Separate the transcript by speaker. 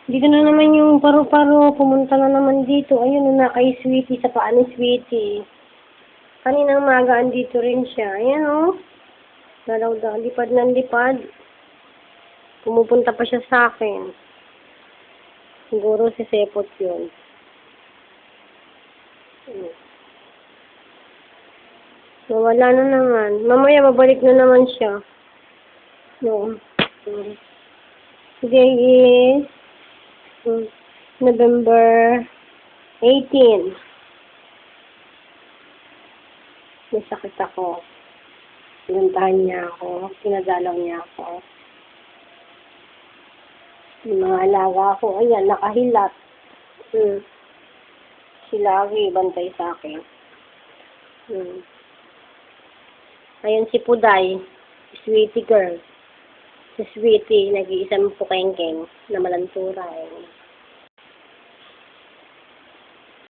Speaker 1: Dito na naman yung paru-paro. Pumunta na naman dito. Ayun na kay Sweetie sa paa ni Sweetie. Kaninang umaga andito rin siya. Ayan o. Dalaw-daw. Lipad ng lipad. Pumupunta pa siya sa akin. Siguro si Sepot yun. Nawala na naman. Mamaya babalik na naman siya. No. Today is November 18. May sakit ako. Pinuntahan niya ako. Pinadalaw niya ako. Yung mga alaga ko, ayan, nakahilat. Si Lagi, bantay sa akin. Ayan si Puday, Sweetie girl. Si Sweetie, nag-iisang pukengkeng na malantura.